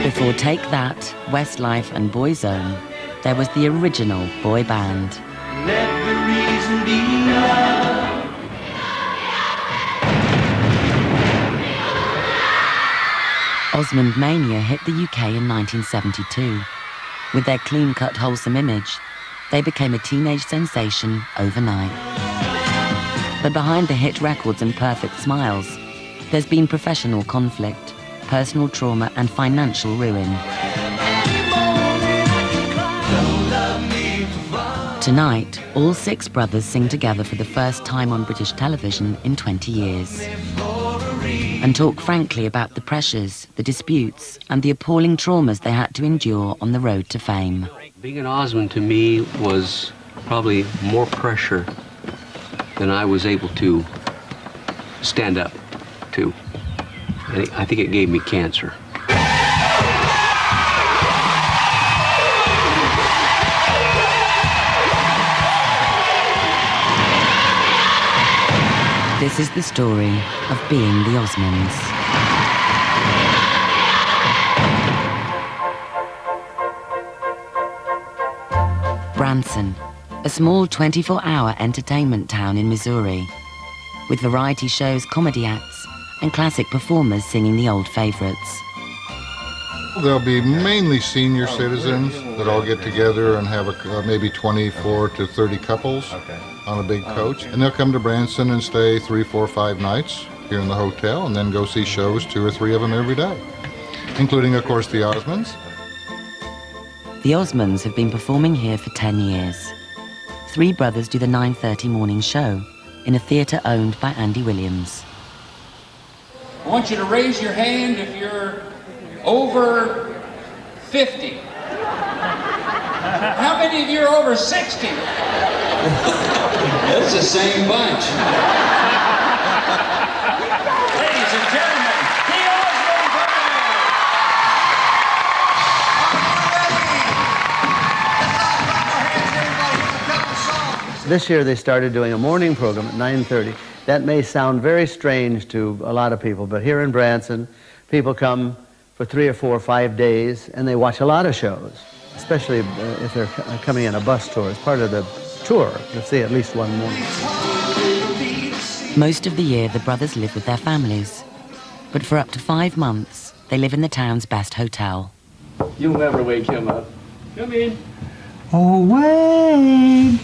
Before Take That, Westlife and Boyzone, there was the original boy band. Let the reason be love. Osmond Mania hit the UK in 1972. With their clean-cut, wholesome image, they became a teenage sensation overnight. But behind the hit records and perfect smiles, there's been professional conflict, personal trauma and financial ruin. Tonight, all six brothers sing together for the first time on British television in 20 years and talk frankly about the pressures, the disputes and the appalling traumas they had to endure on the road to fame. Being an Osmond to me was probably more pressure than I was able to stand up to. And I think it gave me cancer. This is the story of being the Osmonds. Branson, a small 24-hour entertainment town in Missouri, with variety shows, comedy acts, and classic performers singing the old favorites. There'll be mainly senior citizens that all get together and have maybe 24 to 30 couples on a big coach. And they'll come to Branson and stay 3, 4, 5 nights here in the hotel and then go see shows, 2 or 3 of them every day, including, of course, the Osmonds. The Osmonds have been performing here for 10 years. 3 brothers do the 9:30 morning show in a theatre owned by Andy Williams. I want you to raise your hand if you're over 50. How many of you are over 60? That's the same bunch. Ladies and gentlemen, the Osmonds Band! This year they started doing a morning program at 9:30. That may sound very strange to a lot of people, but here in Branson, people come for 3 or 4 or 5 days and they watch a lot of shows, especially if they're coming in a bus tour. It's part of the tour to see at least one morning. Most of the year, the brothers live with their families. But for up to 5 months, they live in the town's best hotel. You'll never wake him up. Come in. Oh, Wade!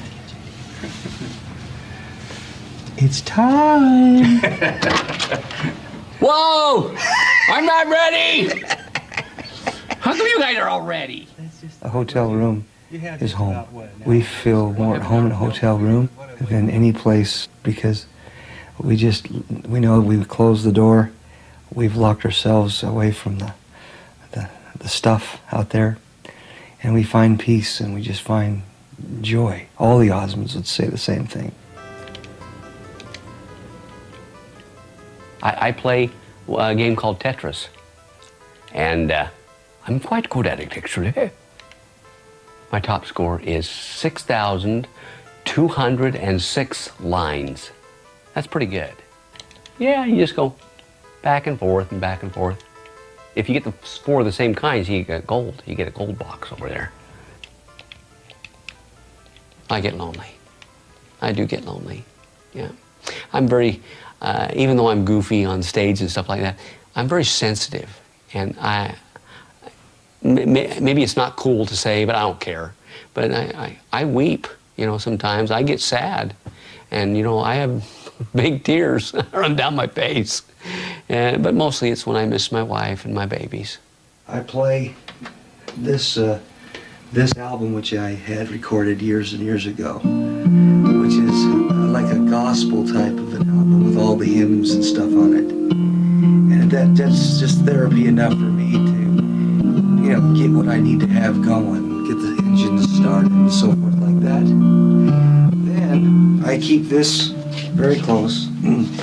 It's time! Whoa! I'm not ready! How come you guys are all ready? A hotel room is home. We feel more at home in a hotel room than any place because we know we close the door, we've locked ourselves away from the stuff out there, and we find peace and we just find joy. All the Osmonds would say the same thing. I play a game called Tetris, and I'm quite good at it, actually. My top score is 6,206 lines. That's pretty good. Yeah, you just go back and forth and back and forth. If you get the 4 of the same kinds, you get gold. You get a gold box over there. I get lonely. I do get lonely, yeah. I'm very, even though I'm goofy on stage and stuff like that, I'm very sensitive. And maybe it's not cool to say, but I don't care. But I weep, you know, sometimes. I get sad. And, you know, I have big tears run down my face. But mostly it's when I miss my wife and my babies. I play this album, which I had recorded years and years ago, which is like a gospel type of an album with all the hymns and stuff on it. And that's just therapy enough for me to, you know, get what I need to have going, get the engines started and so forth like that. Then I keep this very close.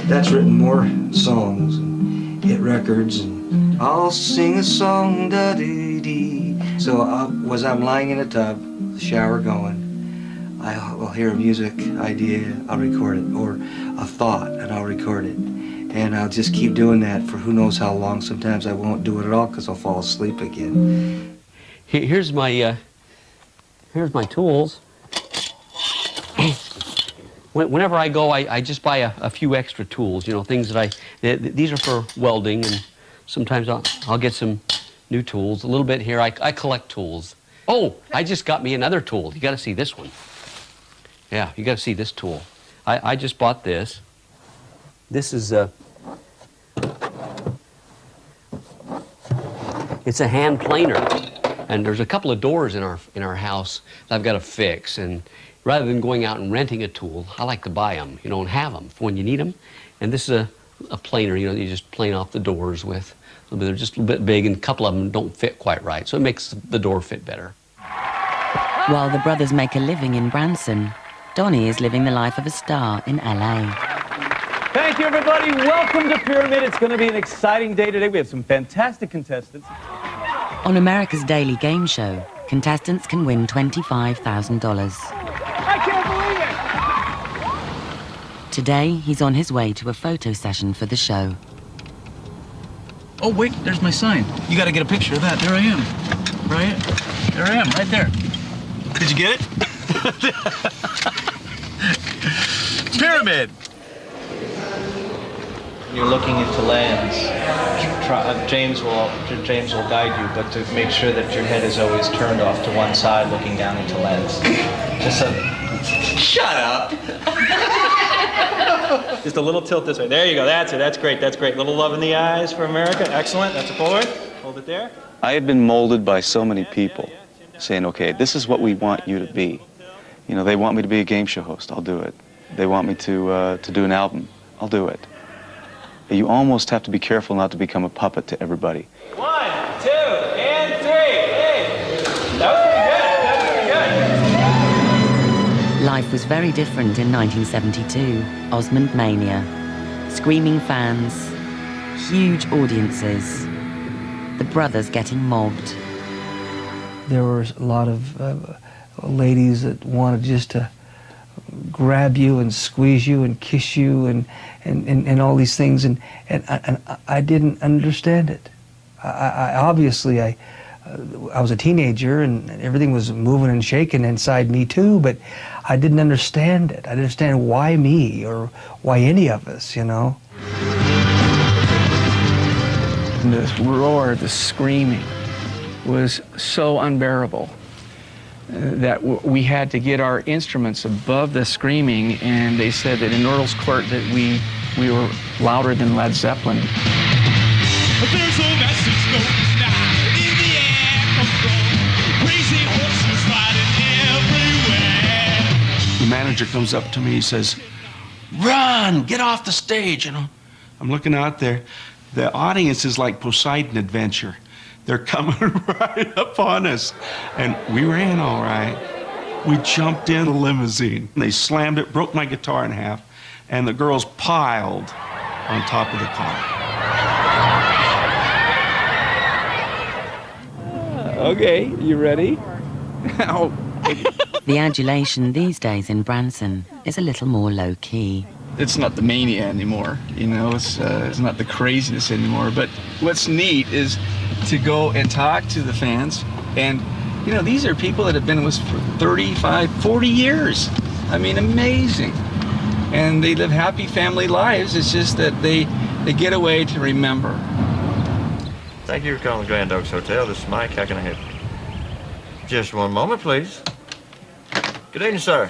That's written more songs and hit records, and I'll sing a song, da-dee-dee. So as I'm lying in a tub, the shower going, I'll hear a music idea, I'll record it, or a thought, and I'll record it. And And I'll just keep doing that for who knows how long. Sometimes I won't do it at all because I'll fall asleep again. Here's my tools. Whenever I go, I just buy a few extra tools, you know, things that these are for welding, and sometimes I'll get some new tools. A little bit here, I collect tools. Oh, I just got me another tool. You got to see this one. Yeah, you got to see this tool. I just bought this. This is it's a hand planer, and there's a couple of doors in our house that I've got to fix, and rather than going out and renting a tool, I like to buy them, you know, and have them for when you need them. And this is a planer, you know, you just plane off the doors with. They're just a little bit big, and a couple of them don't fit quite right, so it makes the door fit better. While the brothers make a living in Branson, Donnie is living the life of a star in LA. Thank you, everybody. Welcome to Pyramid. It's going to be an exciting day today. We have some fantastic contestants. On America's daily game show, contestants can win $25,000. I can't believe it! Today, he's on his way to a photo session for the show. Oh, wait, there's my sign. You got to get a picture of that. There I am. Right? There I am, right there. Did you get it? Pyramid! You're looking into lands. James will guide you, but to make sure that your head is always turned off to one side, looking down into lens. Just a... Shut up! Just a little tilt this way. There you go. That's it. That's great. That's great. Little love in the eyes for America. Excellent. That's a Polaroid. Hold it there. I had been molded by so many people saying, okay, this is what we want you to be. You know, they want me to be a game show host. I'll do it. They want me to do an album. I'll do it. You almost have to be careful not to become a puppet to everybody. 1, 2, and 3. Hey, that was pretty good. Life was very different in 1972, Osmond Mania. Screaming fans, huge audiences, the brothers getting mobbed. There were a lot of ladies that wanted just to grab you and squeeze you and kiss you and all these things, and I didn't understand it. I obviously I was a teenager and everything was moving and shaking inside me too, but I didn't understand it. I didn't understand why me or why any of us, you know. The roar, the screaming was so unbearable that we had to get our instruments above the screaming, and they said that in Earl's Court that we were louder than Led Zeppelin. There's a message goes down in the air, crazy horses riding everywhere. The manager comes up to me, he says, "Run, get off the stage," you know. I'm looking out there. The audience is like Poseidon Adventure. They're coming right up on us. And we ran all right. We jumped in the limousine. They slammed it, broke my guitar in half, and the girls piled on top of the car. Okay, you ready? The adulation these days in Branson is a little more low-key. It's not the mania anymore, you know, it's not the craziness anymore, but what's neat is to go and talk to the fans, and, you know, these are people that have been with us for 35, 40 years. I mean, amazing. And they live happy family lives. It's just that they get away to remember. Thank you for calling the Grand Oaks Hotel. This is Mike. How can I help you? Just one moment, please. Good evening, sir.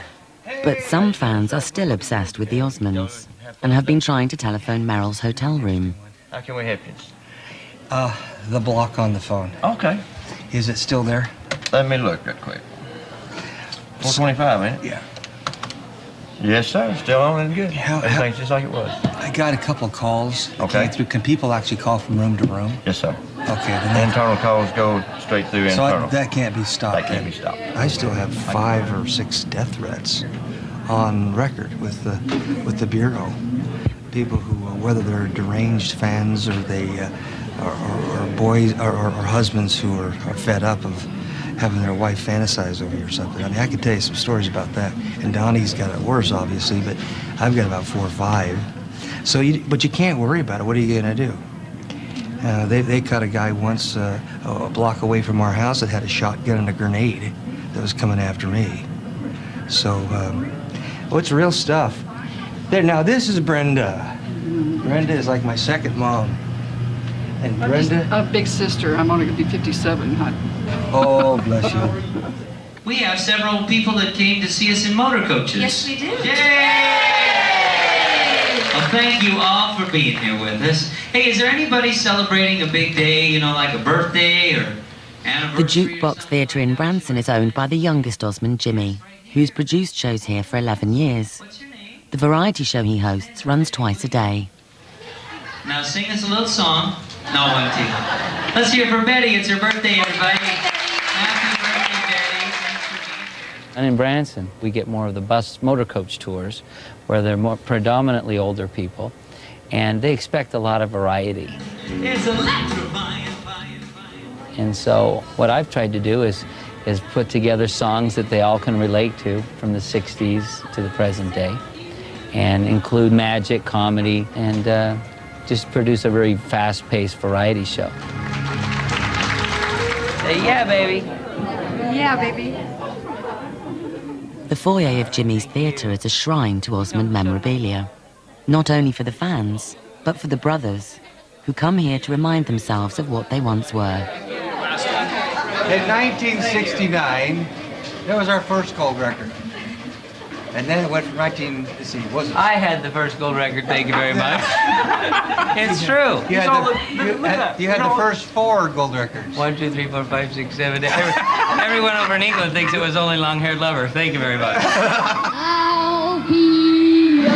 But some fans are still obsessed with the Osmonds and have been trying to telephone Merrill's hotel room. How can we help you? The block on the phone. Okay. Is it still there? Let me look real quick. 425, ain't it? Yeah. Yes, sir. Still on and good. Everything's just like it was. I got a couple of calls. Okay. Can people actually call from room to room? Yes, sir. Okay. The internal calls go straight through internal. So that can't be stopped. That can't be stopped. I still have 5 or 6 death threats on record with the Bureau. People who, whether they're deranged fans or they or boys or husbands who are fed up of having their wife fantasize over you or something. I mean, I could tell you some stories about that. And Donnie's got it worse, obviously, but I've got about 4 or 5. So, but you can't worry about it. What are you going to do? They caught a guy once a block away from our house that had a shotgun and a grenade that was coming after me. So, well, it's real stuff. There, now this is Brenda. Brenda is like my second mom. And I'm Brenda? just a big sister. I'm only going to be 57. Oh, bless you. We have several people that came to see us in motor coaches. Yes, we do. Yay! Well, thank you all for being here with us. Hey, is there anybody celebrating a big day, you know, like a birthday or The anniversary? Jukebox Theatre in Branson is owned by the youngest Osmond, Jimmy, who's produced shows here for 11 years. The variety show he hosts runs twice a day. Now sing us a little song. No, one, two. Let's hear it for Betty. It's her birthday, everybody. Happy birthday, Betty. Thanks for being here. And in Branson, we get more of the bus motor coach tours, where they're more predominantly older people, and they expect a lot of variety. It's electrifying. And so what I've tried to do is put together songs that they all can relate to from the 60s to the present day, and include magic, comedy, and just produce a very fast-paced variety show. Say, yeah, baby. Yeah, baby. The foyer of Jimmy's theatre is a shrine to Osmond memorabilia, not only for the fans, but for the brothers, who come here to remind themselves of what they once were. In 1969, that was our first gold record. And then it went from 19, let's see, was it? I had the first gold record, thank you very much. It's true. You had the first 4 gold records. 1, 2, 3, 4, 5, 6, 7, 8. Everyone over in England thinks it was only Long-Haired Lover. Thank you very much. I'll be your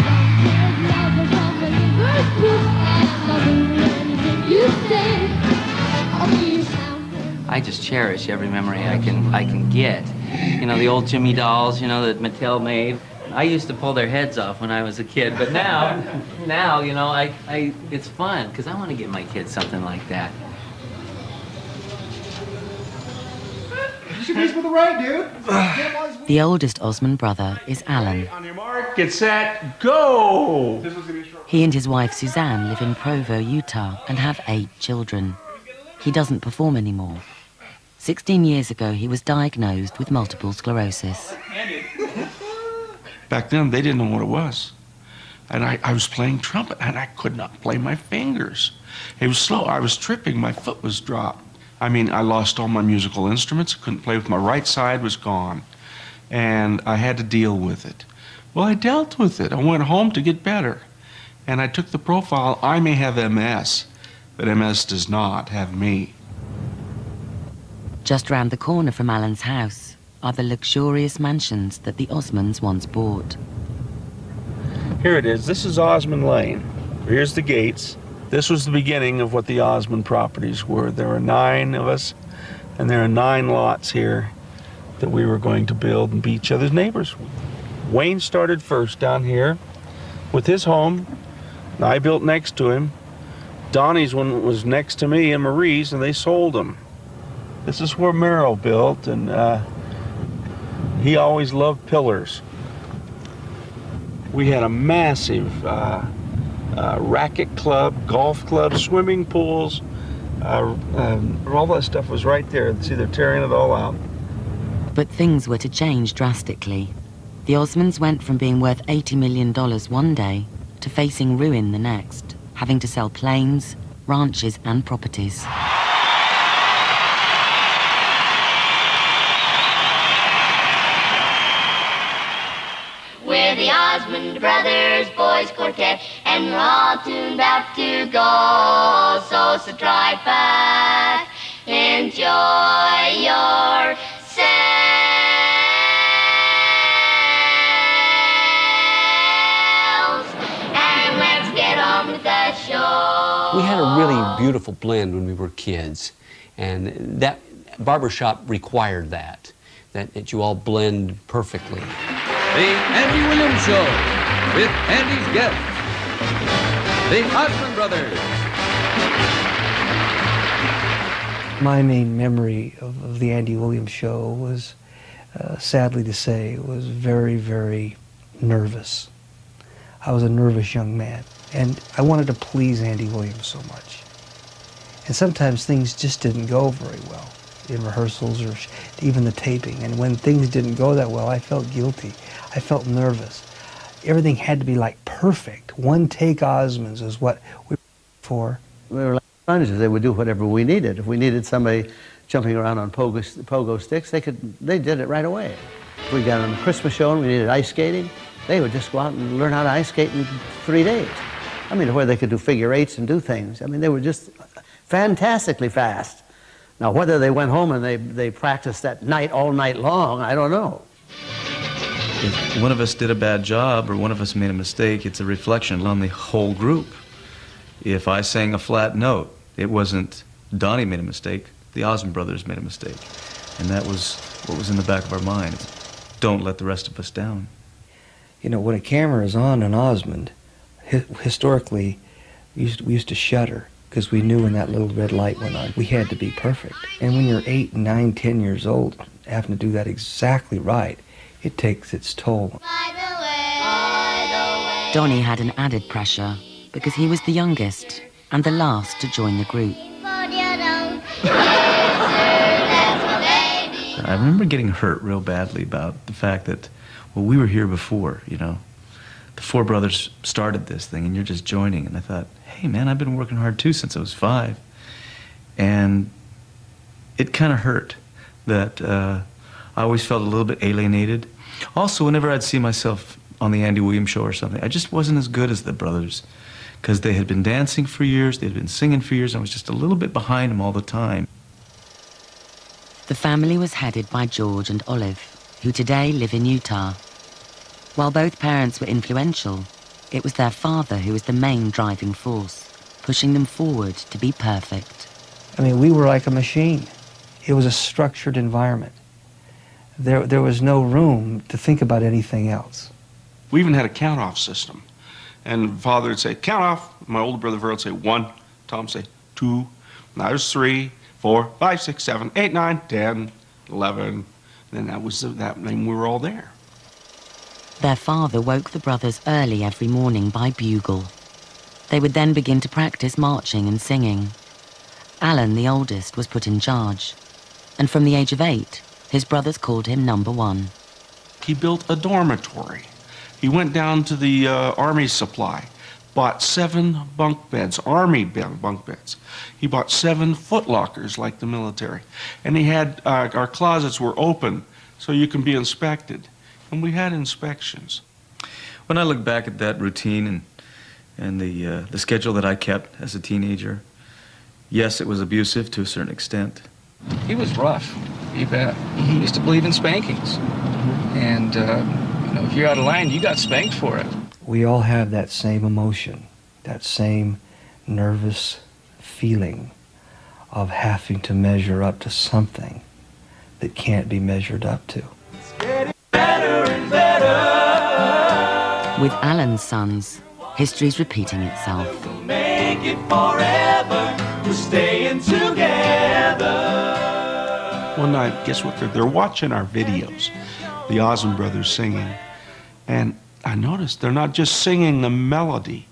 long-haired lover from the Liverpool, and I'll do anything you say. I'll be your sound. I just cherish every memory I can get. You know, the old Jimmy dolls, you know, that Mattel made. I used to pull their heads off when I was a kid, but now, you know, it's fun, because I want to get my kids something like that. You should be with the right, dude. The oldest Osmond brother is Alan. On your mark, get set, go! He and his wife Suzanne live in Provo, Utah, and have 8 children. He doesn't perform anymore. 16 years ago, he was diagnosed with multiple sclerosis. Back then, they didn't know what it was. And I was playing trumpet, and I could not play my fingers. It was slow. I was tripping. My foot was dropped. I mean, I lost all my musical instruments. I couldn't play with my right side was gone. And I had to deal with it. Well, I dealt with it. I went home to get better. And I took the profile. I may have MS, but MS does not have me. Just round the corner from Alan's house are the luxurious mansions that the Osmonds once bought. Here it is. This is Osmond Lane. Here's the gates. This was the beginning of what the Osmond properties were. There are 9 of us, and there are 9 lots here that we were going to build and be each other's neighbors. Wayne started first down here with his home, and I built next to him. Donnie's one was next to me and Marie's, and they sold them. This is where Merrill built, and he always loved pillars. We had a massive racket club, golf club, swimming pools. All that stuff was right there. See, they're tearing it all out. But things were to change drastically. The Osmonds went from being worth $80 million one day to facing ruin the next, having to sell planes, ranches, and properties. We're the Osmond Brothers Boys Quartet, and we're all tuned up to go. So drive back, enjoy yourselves, and let's get on with the show. We had a really beautiful blend when we were kids, and that barbershop required that you all blend perfectly. The Andy Williams Show with Andy's guests, the Osmond Brothers. My main memory of the Andy Williams Show was, sadly to say, was very, very nervous. I was a nervous young man, and I wanted to please Andy Williams so much. And sometimes things just didn't go very well in rehearsals or even the taping. And when things didn't go that well, I felt guilty. I felt nervous. Everything had to be like perfect. One take Osmonds is what we were for. We were like sponges. They would do whatever we needed. If we needed somebody jumping around on pogo sticks, they did it right away. If we got on a Christmas show and we needed ice skating, they would just go out and learn how to ice skate in 3 days. I mean, where they could do figure eights and do things. I mean, they were just fantastically fast. Now, whether they went home and they practiced that night all night long, I don't know. If one of us did a bad job or one of us made a mistake, it's a reflection on the whole group. If I sang a flat note, it wasn't Donnie made a mistake, the Osmond brothers made a mistake. And that was what was in the back of our minds. Don't let the rest of us down. You know, when a camera is on an Osmond, historically, we used to shudder because we knew when that little red light went on, we had to be perfect. And when you're 8, 9, 10 years old, having to do that exactly right, it takes its toll. Donnie had an added pressure because he was the youngest and the last to join the group. I remember getting hurt real badly about the fact that, well, we were here before, you know. The four brothers started this thing, and you're just joining. And I thought, hey, man, I've been working hard, too, since I was 5. And it kind of hurt that I always felt a little bit alienated. Also, whenever I'd see myself on the Andy Williams show or something, I just wasn't as good as the brothers because they had been dancing for years, they had been singing for years, and I was just a little bit behind them all the time. The family was headed by George and Olive, who today live in Utah. While both parents were influential, it was their father who was the main driving force, pushing them forward to be perfect. I mean, we were like a machine. It was a structured environment. There was no room to think about anything else. We even had a count-off system. And Father would say, count off. My older brother Verl would say 1. Tom would say 2. Now there's 3, 4, 5, 6, 7, 8, 9, 10, 11. And then that was that, and we were all there. Their father woke the brothers early every morning by bugle. They would then begin to practice marching and singing. Alan, the oldest, was put in charge. And from the age of 8, his brothers called him number 1. He built a dormitory. He went down to the Army supply, bought 7 bunk beds, Army bunk beds. He bought 7 footlockers like the military. And he had, our closets were open so you can be inspected. And we had inspections. When I look back at that routine and the schedule that I kept as a teenager, yes, it was abusive to a certain extent. He was rough, you bet. He used to believe in spankings. And, you know, if you're out of line, you got spanked for it. We all have that same emotion, that same nervous feeling of having to measure up to something that can't be measured up to. With Alan's sons, history's repeating itself. Make it forever. We're staying together. One night, guess what? They're watching our videos, the Osmond brothers singing. And I noticed they're not just singing the melody.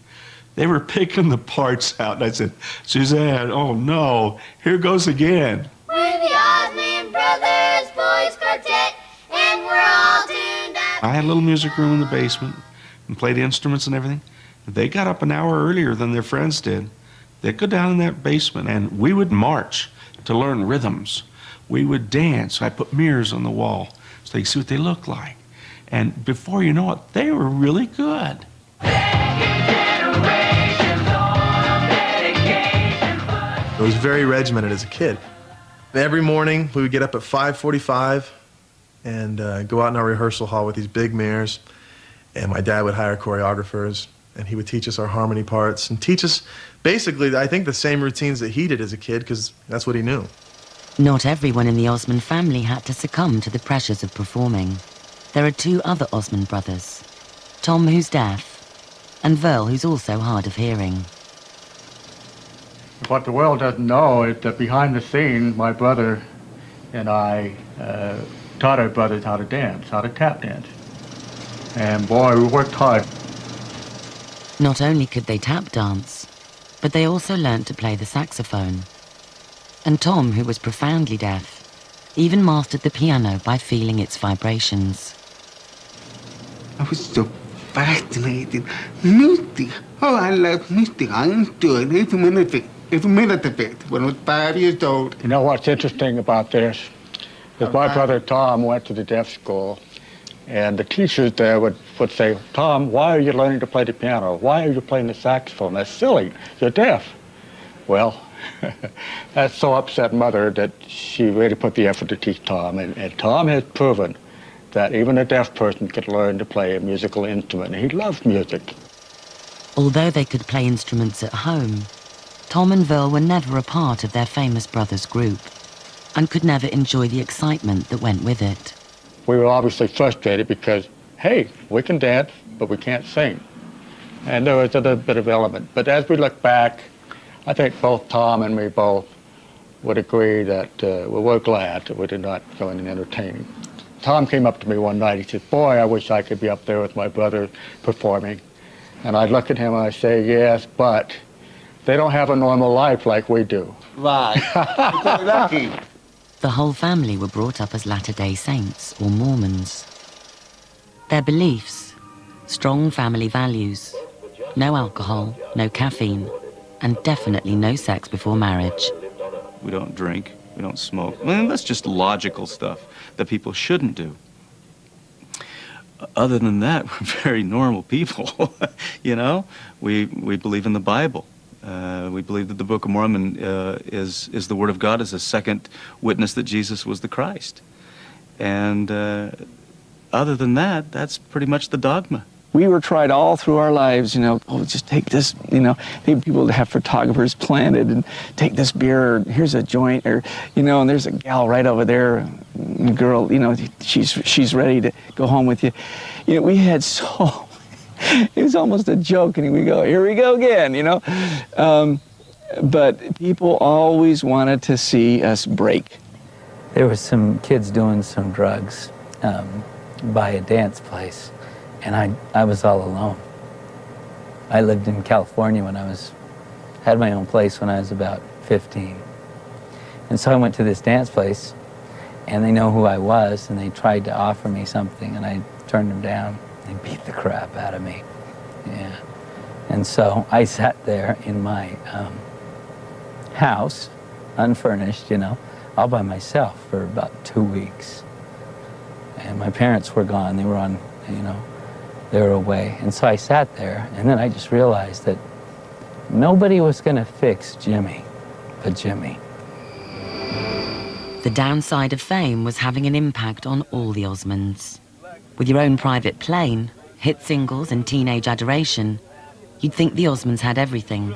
They were picking the parts out. And I said, Suzanne, oh no, here goes again. We're the Osmond Brothers Boys Quartet, and we're all tuned up. I had a little music room in the basement and played instruments and everything. They got up an hour earlier than their friends did. They'd go down in that basement and we would march to learn rhythms. We would dance. I put mirrors on the wall so they could see what they looked like. And before you know it, they were really good. I was very regimented as a kid. Every morning we would get up at 5:45 and go out in our rehearsal hall with these big mirrors. And my dad would hire choreographers, and he would teach us our harmony parts and teach us basically, I think, the same routines that he did as a kid, because that's what he knew. Not everyone in the Osmond family had to succumb to the pressures of performing. There are 2 other Osmond brothers, Tom, who's deaf, and Verl, who's also hard of hearing. What the world doesn't know is that behind the scenes, my brother and I taught our brothers how to dance, how to tap dance. And boy, we worked hard. Not only could they tap dance, but they also learnt to play the saxophone. And Tom, who was profoundly deaf, even mastered the piano by feeling its vibrations. I was so fascinated. Music. Oh, I love music. I enjoyed every minute of it when I was 5 years old. You know what's interesting about this is my brother Tom went to the deaf school, and the teachers there would say, Tom, why are you learning to play the piano? Why are you playing the saxophone? That's silly. You're deaf. Well, that so upset Mother that she really put the effort to teach Tom, and Tom has proven that even a deaf person could learn to play a musical instrument. He loves music. Although they could play instruments at home, Tom and Virl were never a part of their famous brothers group and could never enjoy the excitement that went with it. We were obviously frustrated because, hey, we can dance, but we can't sing. And there was a little bit of element. But as we look back, I think both Tom and me both would agree that we were glad that we did not go in entertaining. Tom came up to me one night, he said, boy, I wish I could be up there with my brother performing. And I'd look at him and I'd say, yes, but they don't have a normal life like we do. Right. You're lucky. The whole family were brought up as Latter-day Saints or Mormons. Their beliefs, strong family values, no alcohol, no caffeine, and definitely no sex before marriage. We don't drink, we don't smoke. I mean, that's just logical stuff that people shouldn't do. Other than that, we're very normal people, you know? We believe in the Bible. We believe that the Book of Mormon is the Word of God, as a second witness that Jesus was the Christ. And other than that, that's pretty much the dogma. We were tried all through our lives, you know, oh, just take this, you know, people have photographers planted and take this beer, or here's a joint, or, you know, and there's a gal right over there, a girl, you know, she's ready to go home with you. You know, we had so, it was almost a joke, and we go, here we go again, you know. But people always wanted to see us break. There were some kids doing some drugs by a dance place. And I was all alone. I lived in California when had my own place when I was about 15. And so I went to this dance place, and they know who I was, and they tried to offer me something, and I turned them down. They beat the crap out of me. Yeah. And so I sat there in my house, unfurnished, you know, all by myself for about 2 weeks. And my parents were gone. They were on, you know, they were away. And so I sat there, and then I just realized that nobody was going to fix Jimmy but Jimmy. The downside of fame was having an impact on all the Osmonds. With your own private plane, hit singles and teenage adoration, you'd think the Osmonds had everything.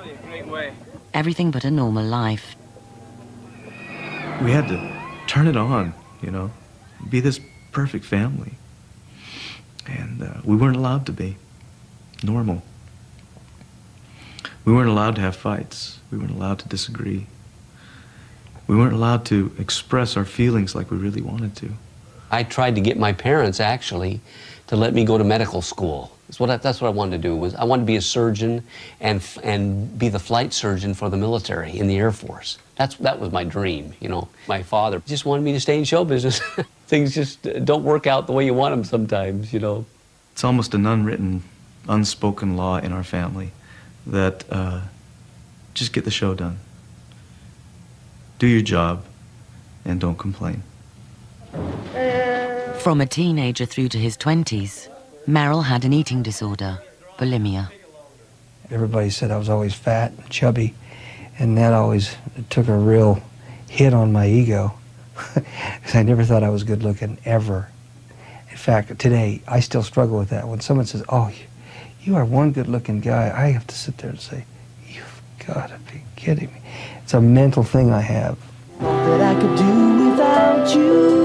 Everything but a normal life. We had to turn it on, you know, be this perfect family. And we weren't allowed to be normal. We weren't allowed to have fights. We weren't allowed to disagree. We weren't allowed to express our feelings like we really wanted to. I tried to get my parents, actually, to let me go to medical school. That's what I wanted to do. I wanted to be a surgeon and be the flight surgeon for the military in the Air Force. That was my dream, you know. My father just wanted me to stay in show business. Things just don't work out the way you want them sometimes, you know. It's almost an unwritten, unspoken law in our family that just get the show done. Do your job and don't complain. From a teenager through to his 20s, Merrill had an eating disorder, bulimia. Everybody said I was always fat and chubby, and that always took a real hit on my ego. Because I never thought I was good looking, ever. In fact, today, I still struggle with that. When someone says, oh, you are one good looking guy, I have to sit there and say, you've got to be kidding me. It's a mental thing I have. That I could do without you.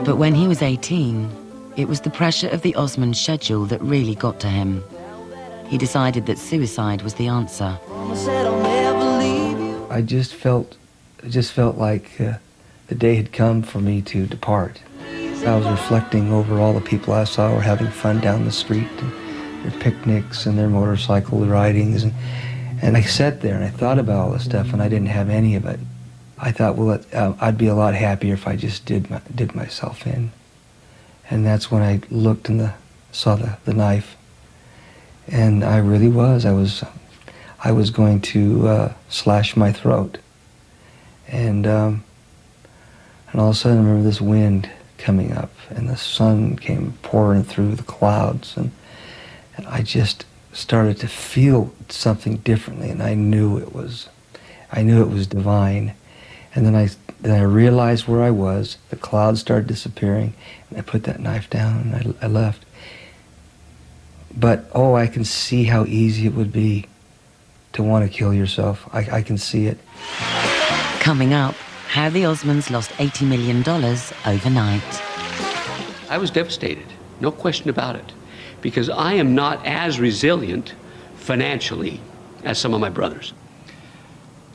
But when he was 18, it was the pressure of the Osmond schedule that really got to him. He decided that suicide was the answer. I just felt like the day had come for me to depart. I was reflecting over all the people I saw were having fun down the street, and picnics and their motorcycle ridings. And I sat there and I thought about all this stuff, and I didn't have any of it. I thought, well, I'd be a lot happier if I just did myself in. And that's when I looked and saw the knife. And I really was. I was going to slash my throat. And all of a sudden I remember this wind coming up, and the sun came pouring through the clouds, and I just started to feel something differently, and I knew it was divine. And then I realized where I was. The clouds started disappearing, and I put that knife down and I left. But oh, I can see how easy it would be to want to kill yourself. I can see it. Coming up, how the Osmonds lost $80 million overnight. I was devastated, no question about it, because I am not as resilient financially as some of my brothers.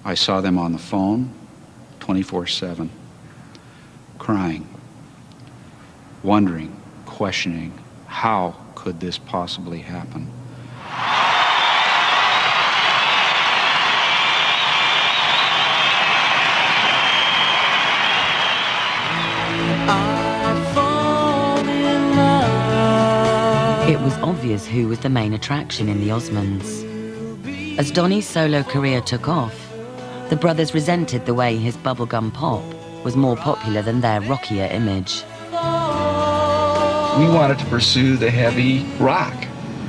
I saw them on the phone 24/7, crying, wondering, questioning, how could this possibly happen? It was obvious who was the main attraction in the Osmonds. As Donnie's solo career took off, the brothers resented the way his bubblegum pop was more popular than their rockier image. We wanted to pursue the heavy rock.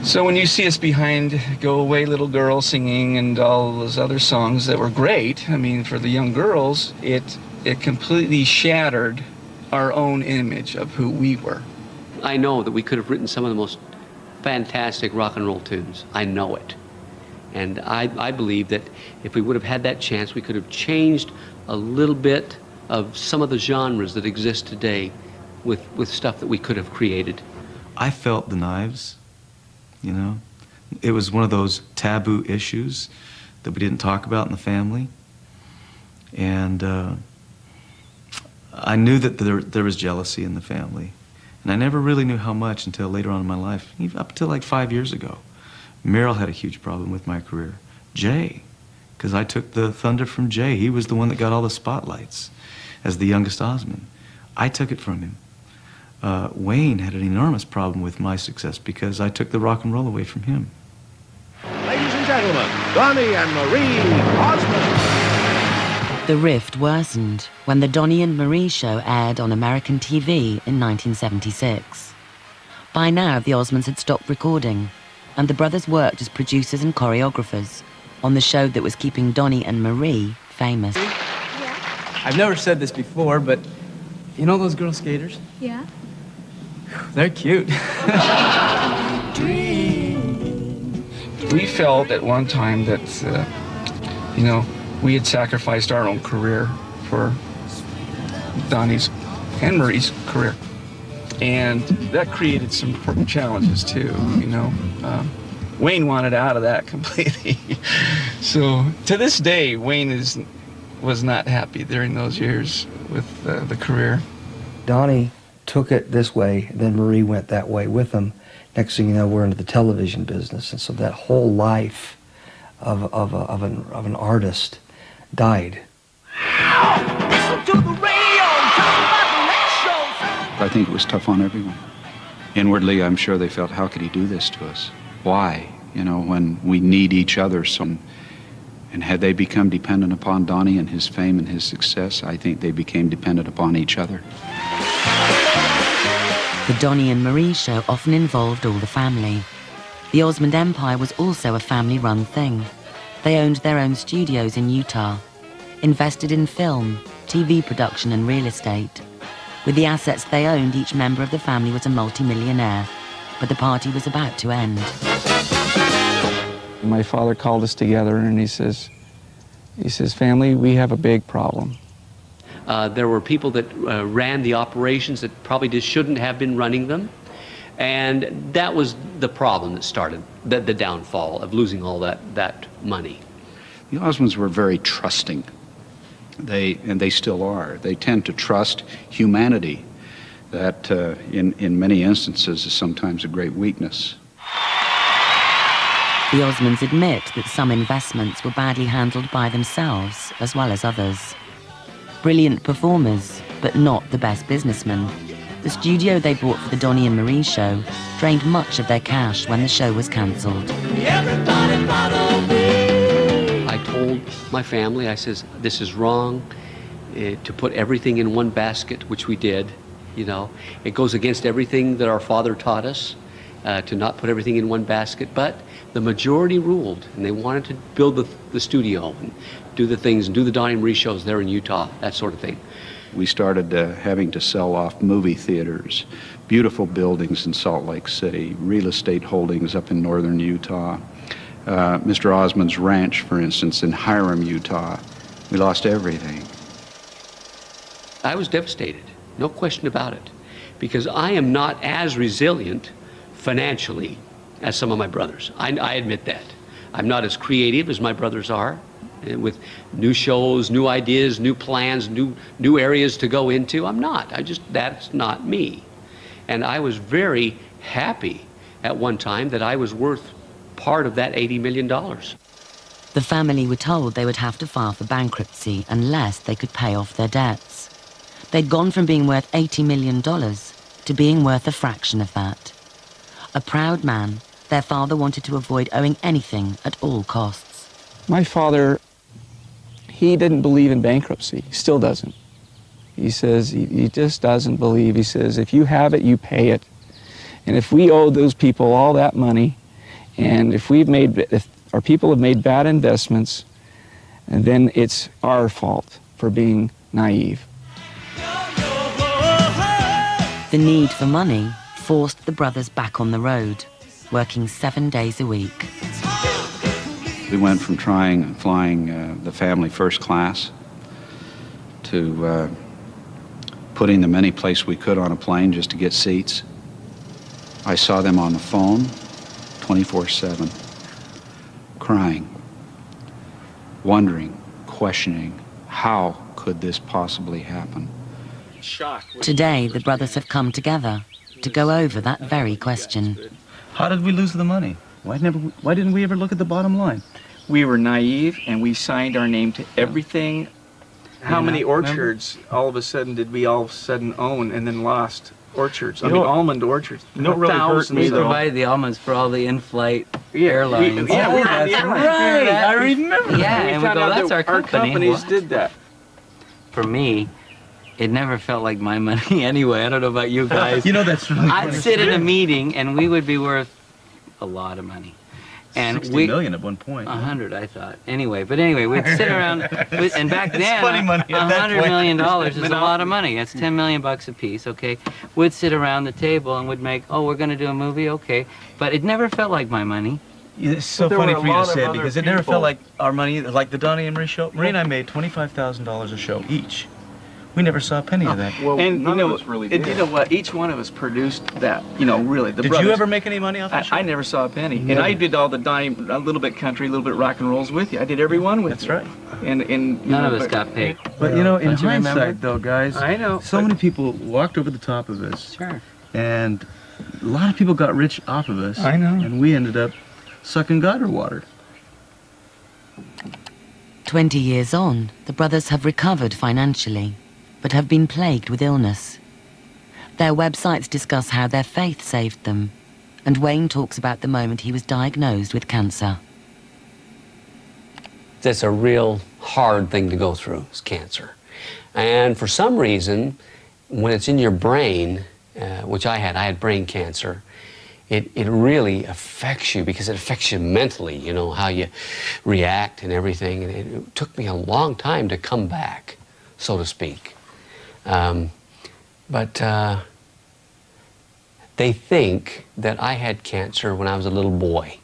So when you see us behind Go Away Little Girl singing and all those other songs that were great, I mean, for the young girls, it completely shattered our own image of who we were. I know that we could have written some of the most fantastic rock and roll tunes. I know it. And I believe that if we would have had that chance, we could have changed a little bit of some of the genres that exist today with stuff that we could have created. I felt the knives, you know. It was one of those taboo issues that we didn't talk about in the family. And I knew that there was jealousy in the family. And I never really knew how much until later on in my life, even up until like 5 years ago. Merrill had a huge problem with my career. Jay, because I took the thunder from Jay. He was the one that got all the spotlights as the youngest Osmond. I took it from him. Wayne had an enormous problem with my success because I took the rock and roll away from him. Ladies and gentlemen, Donnie and Marie Osmond. The rift worsened when the Donnie and Marie show aired on American TV in 1976. By now, the Osmonds had stopped recording, and the brothers worked as producers and choreographers on the show that was keeping Donnie and Marie famous. I've never said this before, but you know those girl skaters? Yeah. They're cute. We felt at one time that, you know, we had sacrificed our own career for Donnie's and Marie's career. And that created some challenges too, you know. Wayne wanted out of that completely. So to this day, Wayne was not happy during those years with the career. Donnie took it this way, then Marie went that way with him. Next thing you know, we're into the television business, and so that whole life of an artist died. Listen to the radio and talk about the next show. I think it was tough on everyone. Inwardly, I'm sure they felt, how could he do this to us? Why? You know, when we need each other. And had they become dependent upon Donnie and his fame and his success, I think they became dependent upon each other. The Donnie and Marie show often involved all the family. The Osmond empire was also a family-run thing. They owned their own studios in Utah, invested in film, TV production and real estate. With the assets they owned, each member of the family was a multi-millionaire, but the party was about to end. My father called us together and he says, family, we have a big problem. There were people that ran the operations that probably just shouldn't have been running them. And that was the problem that started the downfall of losing all that money. The Osmonds were very trusting. And they still are. They tend to trust humanity. That in many instances is sometimes a great weakness. The Osmonds admit that some investments were badly handled by themselves as well as others. Brilliant performers, but not the best businessmen, the studio they bought for the Donnie and Marie show drained much of their cash when the show was cancelled. I told my family, I says, this is wrong, to put everything in one basket, which we did, you know. It goes against everything that our father taught us, to not put everything in one basket, but the majority ruled, and they wanted to build the studio and do the things, and do the Donnie and Marie shows there in Utah, that sort of thing. We started having to sell off movie theaters, beautiful buildings in Salt Lake City, real estate holdings up in northern Utah. Mr. Osmond's ranch, for instance, in Hiram, Utah. We lost everything. I was devastated, no question about it, because I am not as resilient financially as some of my brothers. I admit that. I'm not as creative as my brothers are, with new shows, new ideas, new plans, new areas to go into. I'm not. That's not me. And I was very happy at one time that I was worth part of that $80 million. The family were told they would have to file for bankruptcy unless they could pay off their debts. They'd gone from being worth $80 million to being worth a fraction of that. A proud man, their father wanted to avoid owing anything at all costs. My father, he didn't believe in bankruptcy. He still doesn't. He says he just doesn't believe. He says, if you have it, you pay it. And if we owe those people all that money, and if our people have made bad investments, and then it's our fault for being naive. The need for money forced the brothers back on the road, working 7 days a week. We went from flying the family first class to putting them any place we could on a plane just to get seats. I saw them on the phone 24/7, crying, wondering, questioning, how could this possibly happen? Today, the brothers have come together to go over that very question. How did we lose the money? Why didn't we ever look at the bottom line? We were naive, and we signed our name to everything. How many orchards all of a sudden did we all of a sudden own and then lost? Orchards, almond orchards. You know what really hurt me, We though? provided the almonds for all the in-flight airlines. We were on the airline. Right, I remember. Yeah, And and we we found go, out that's that our our company. companies What? did that. For me, it never felt like my money anyway. I don't know about you guys. You know, that's really I'd funny. sit in a meeting and we would be worth a lot of money. And 60 million at one point. 100, I thought. Anyway, we'd sit around, and back It's then, funny money at that $100 point. million is a lot of money. That's $10 million a piece, okay? We'd sit around the table and we'd make, oh, we're going to do a movie, okay. But it never felt like my money. It's so But there funny were a for you to lot of say other because it never people. felt like our money, like the Donnie and Marie show. Marie and I made $25,000 a show each. We never saw a penny of that. And you know what? Each one of us produced that. You know, really. The Did brothers. you ever make any money off the show? I never saw a penny. Never. And I did all the Donnie, a little bit country, a little bit rock and rolls with you. I did every one with That's you. right. And None of us got paid. But you know, in Don't you remember? hindsight, though, guys, I know. so many people walked over the top of us. Sure. And a lot of people got rich off of us. I know. And we ended up sucking gutter water. 20 years on, the brothers have recovered financially, but have been plagued with illness. Their websites discuss how their faith saved them, and Wayne talks about the moment he was diagnosed with cancer. That's a real hard thing to go through, is cancer. And for some reason, when it's in your brain, which I had brain cancer, it really affects you because it affects you mentally, you know, how you react and everything. And it took me a long time to come back, so to speak. But they think that I had cancer when I was a little boy.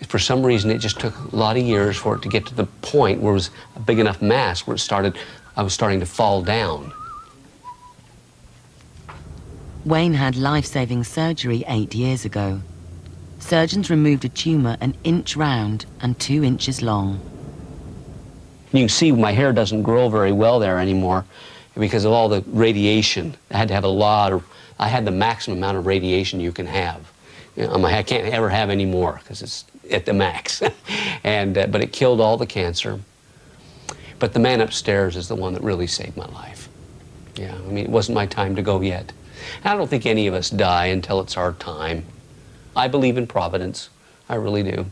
For some reason, it just took a lot of years for it to get to the point where it was a big enough mass where I was starting to fall down. Wayne had life-saving surgery 8 years ago. Surgeons removed a tumor 1 inch round and 2 inches long. You can see my hair doesn't grow very well there anymore because of all the radiation. I had to have I had the maximum amount of radiation you can have. You know, I can't ever have any more because at the max. And, but it killed all the cancer. But the man upstairs is the one that really saved my life. Yeah, I mean, it wasn't my time to go yet. And I don't think any of us die until it's our time. I believe in providence. I really do.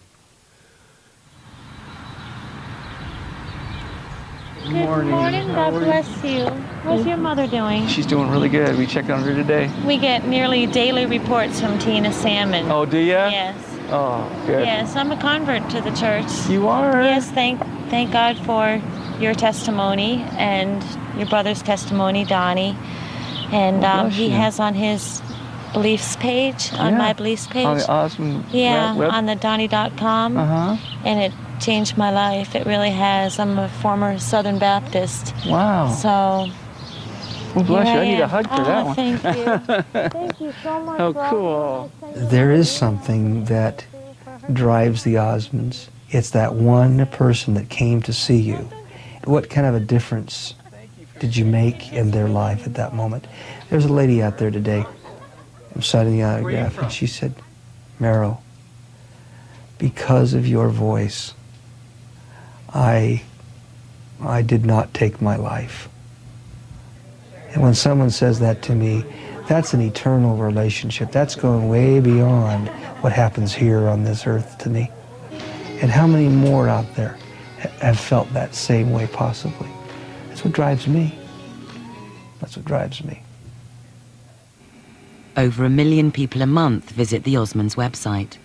Good morning. God bless you. How's your mother doing? She's doing really good. We checked on her today. We get nearly daily reports from Tina Salmon. Oh, do ya? Yes. Oh, good. Yes, I'm a convert to the church. You are? Yes, thank God for your testimony and your brother's testimony, Donnie. And he has on his beliefs page, on my beliefs page. On the Osmonds web? On the Donnie.com. And it changed my life. It really has. I'm a former Southern Baptist. Wow. So. Well, bless you. I need a hug for that one. Thank you. Thank you so much. Oh, cool. There is something that drives the Osmonds. It's that one person that came to see you. What kind of a difference did you make in their life at that moment? There's a lady out there today. I'm signing the autograph, and she said, Merrill, because of your voice, I did not take my life. And when someone says that to me, that's an eternal relationship. That's going way beyond what happens here on this earth to me. And how many more out there have felt that same way possibly? That's what drives me. That's what drives me. Over 1 million people a month visit the Osmonds website.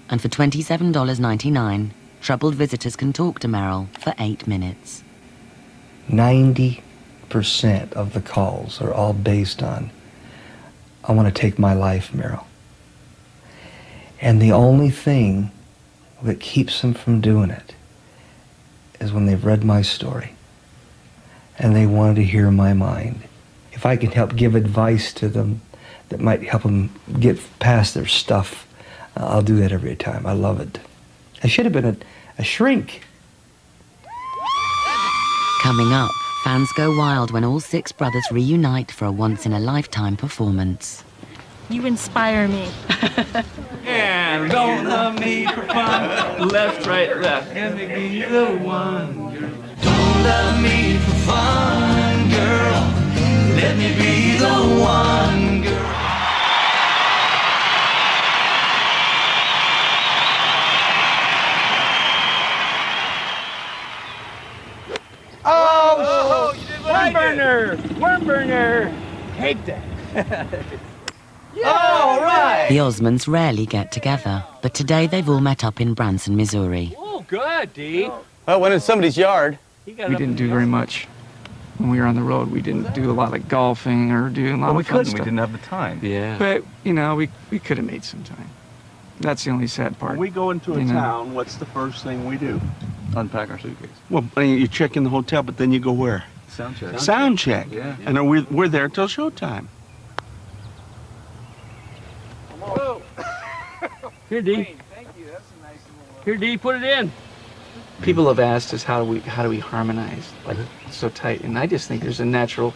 And for $27.99, troubled visitors can talk to Merrill for 8 minutes. 90% of the calls are all based on, I want to take my life, Merrill. And the only thing that keeps them from doing it is when they've read my story and they wanted to hear my mind. If I can help give advice to them that might help them get past their stuff, I'll do that every time. I love it. I should have been a shrink. Coming up, fans go wild when all 6 brothers reunite for a once-in-a-lifetime performance. You inspire me. And don't love me for fun. Left, right, left. Let me be the one, girl. Don't love me for fun, girl. Let me be the one, girl. Oh, worm burner! Worm burner! Take that. All right. The Osmonds rarely get together, but today they've all met up in Branson, Missouri. Oh, good, Dee. I went in somebody's yard. We didn't do very much when we were on the road. We didn't do a lot of golfing or do a lot of fun stuff. We didn't have the time. Yeah. But, you know, we could have made some time. That's the only sad part. When we go into a you know. town, what's the first thing we do? Unpack our suitcase. Well, I mean, you check in the hotel, but then you go where? Sound check. Sound check. Yeah. And we're there till showtime. Here, Dee. Here, Dee, put it in. People have asked us how do we harmonize like so tight, and I just think there's a natural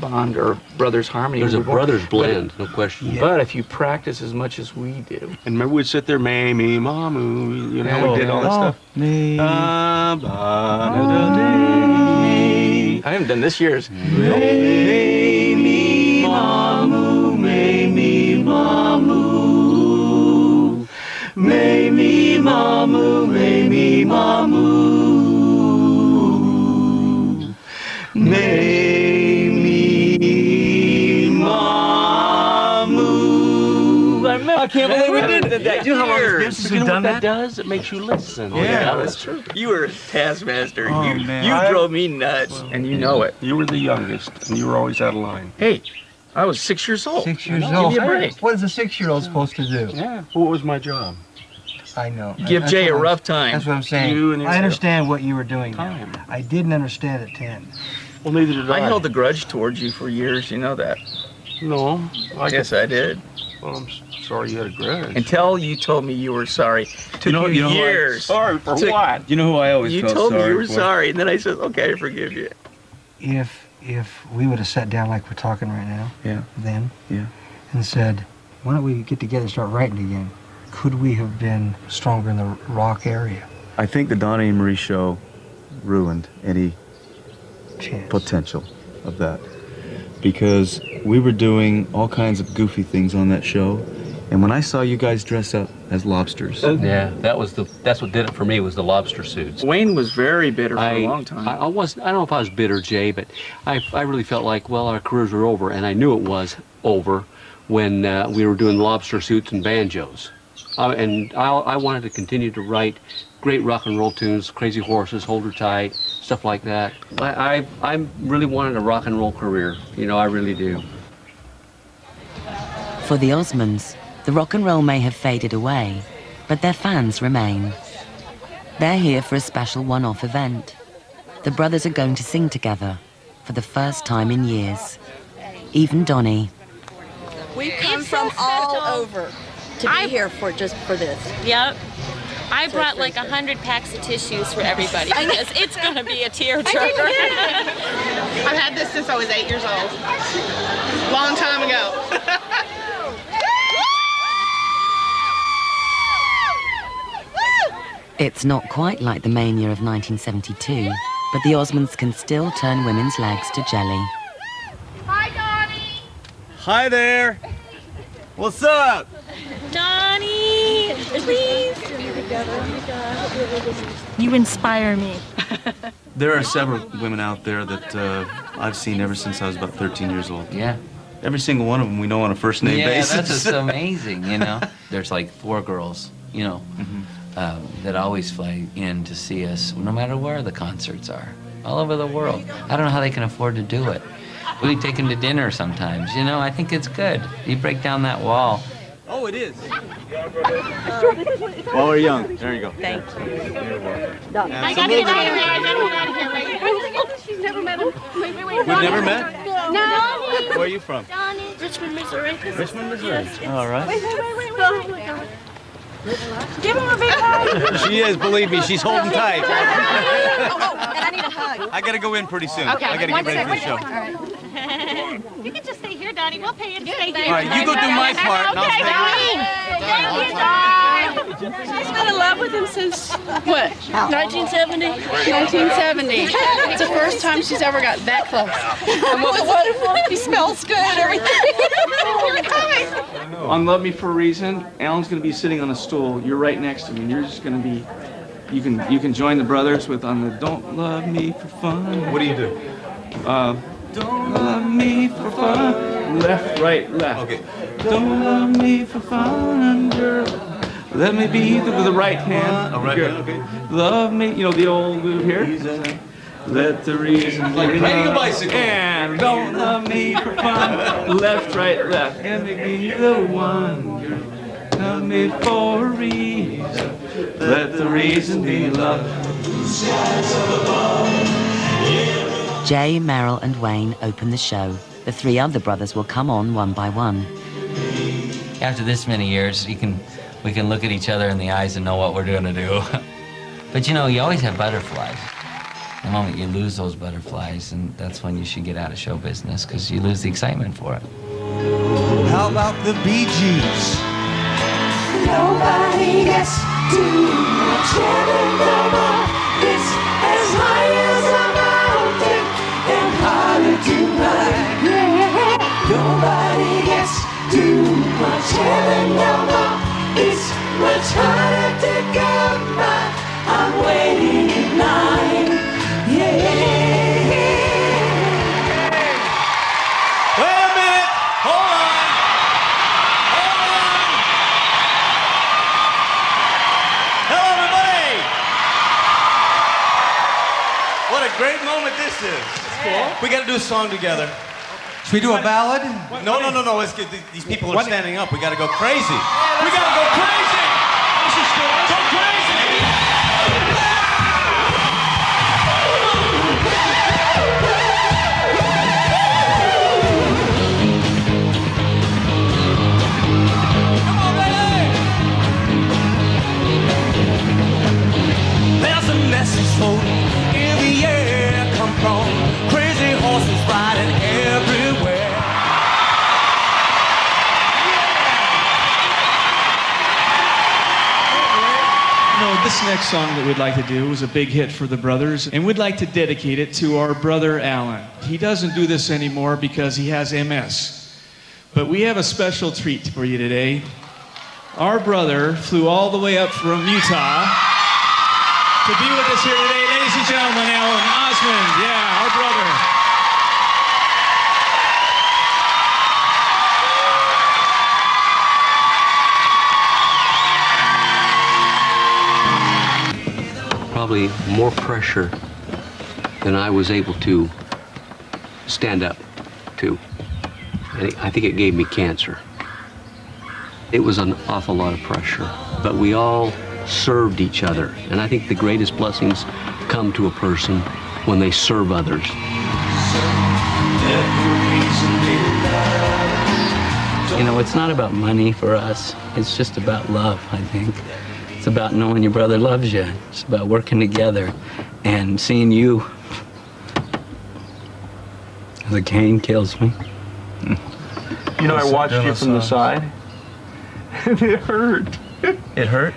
bond or brothers harmony. There's a brothers blend, no question. But if you practice as much as we do, and remember we'd sit there, me, mamu, you know, we did all that stuff. Me. I haven't done this year's. Me, mamu, me, mamu. Me, mamu, me, mamu. I can't believe we did that. You know how long it's been Years. since You know we've done what that? does? It makes you listen. Yeah, that's true. You were a taskmaster. Oh, you man. drove me nuts, and you know it. You were the youngest, and you were always out of line. Hey, I was 6 years old. 6 years Give old. me a break. What is a 6-year-old supposed to do? Yeah. What was my job? I know. Give That's Jay what a I'm- rough time. That's what I'm saying. You and your I understand what you were doing now. Time. I didn't understand at 10. Well, neither did I. I held a grudge towards you for years. You know that. No. Yes, I did. Well, I'm sorry you had a grudge. Until you told me you were sorry. Took you know who years. Sorry for what? You know who I always You felt told me sorry you were for? sorry, and then I said, okay, I forgive you. If we would have sat down like we're talking right now, Yeah. then, Yeah. and said, why don't we get together and start writing again? could we have been stronger in the rock area? I think the Donnie and Marie show ruined any potential of that, because we were doing all kinds of goofy things on that show, and when I saw you guys dress up as lobsters, Yeah, that's what did it for me, was the lobster suits. Wayne was very bitter for a long time. I don't know if I was bitter, Jay, but I really felt like, well, our careers were over, and I knew it was over when we were doing lobster suits and banjos. And I wanted to continue to write great rock and roll tunes, Crazy Horses, Hold Her Tight, stuff like that. I really wanted a rock and roll career, you know, I really do. For the Osmonds, the rock and roll may have faded away, but their fans remain. They're here for a special one-off event. The brothers are going to sing together for the first time in years. Even Donnie. We've come from all over to be here just for this. Yep. I brought like 100 packs of tissues for everybody because it's going to be a tearjerker. I've had this since I was 8 years old. Long time ago. It's not quite like the mania of 1972, but the Osmonds can still turn women's legs to jelly. Hi, Donnie. Hi there. What's up? Donnie, please. You inspire me. There are several women out there that I've seen ever since I was about 13 years old. Yeah. Every single one of them we know on a first name basis. Yeah, that's just amazing, you know. There's like 4 girls, you know, that always fly in to see us, no matter where the concerts are, all over the world. I don't know how they can afford to do it. We take them to dinner sometimes, you know. I think it's good. You break down that wall. Oh, it is. While we're young. There you go. Thank you. I gotta get out of here. Wait. She's never met him. Wait. We've never met? No. Where are you from? Donnie. Richmond, Missouri. Richmond, Missouri. Yes. All right. Wait. Give him a big hug. She is, believe me, she's holding tight. Oh, and I need a hug. I gotta go in pretty soon. Okay. I gotta get ready for the show. All right. You can just stay here, Donnie. We'll pay you to stay here. All right, you go do my part, and I'll stay Thank you, Donnie. She's been in love with him since, what, 1970? 1970. It's the first time she's ever got that close. And what was wonderful. He smells good, everything. On Love Me For a Reason, Alan's going to be sitting on a stool. You're right next to me, and you're just going to be, you can join the brothers with on the Don't Love Me For Fun. What do you do? Don't love me for fun. Left, right, left. Okay. Don't love me for fun, girl. Let me be the right hand. Right girl. hand, okay. Love me, you know the old move here. Let the reason Like be riding a love. bicycle. And don't love me for fun. Left, right, left. And make me the one, girl. Love me for a reason. Let the reason be love. Jay, Merrill and Wayne open the show. The 3 other brothers will come on one by one. After this many years, we can look at each other in the eyes and know what we're going to do. But you know, you always have butterflies. The moment you lose those butterflies, and that's when you should get out of show business, because you lose the excitement for it. How about the Bee Gees? Nobody gets too much heaven over. It's as high as a mountain and harder to climb. Nobody gets too much heaven over. It's much harder to come by. I'm waiting in line. Yeah. Wait a minute! Hold on! Hello, everybody! What a great moment this is. Cool. We got to do a song together. Should we do a ballad? No. Let's get these people are standing up. We got to go crazy. We got to go crazy. This is good. Go crazy. There's a message floating in the air. Come from crazy horses riding everywhere. This next song that we'd like to do was a big hit for the brothers, and we'd like to dedicate it to our brother Alan. He doesn't do this anymore because he has MS. But we have a special treat for you today. Our brother flew all the way up from Utah to be with us here today. Ladies and gentlemen, Alan Osmonds. Yeah, our brother. Probably more pressure than I was able to stand up to. And I think it gave me cancer. It was an awful lot of pressure, but we all served each other. And I think the greatest blessings come to a person when they serve others. You know, it's not about money for us. It's just about love, I think. It's about knowing your brother loves you. It's about working together and seeing you. The cane kills me. You know, I watched you from the side, and it hurt. It hurt?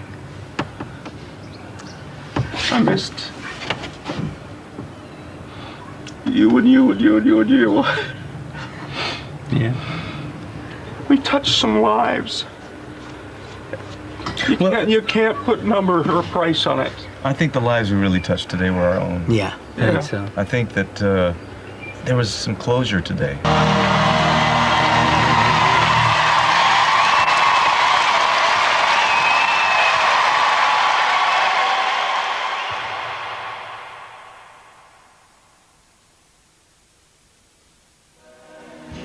I missed you and you and you and you and you. Yeah. We touched some lives. You can't put number or price on it. I think the lives we really touched today were our own. Yeah, I think so. I think that there was some closure today.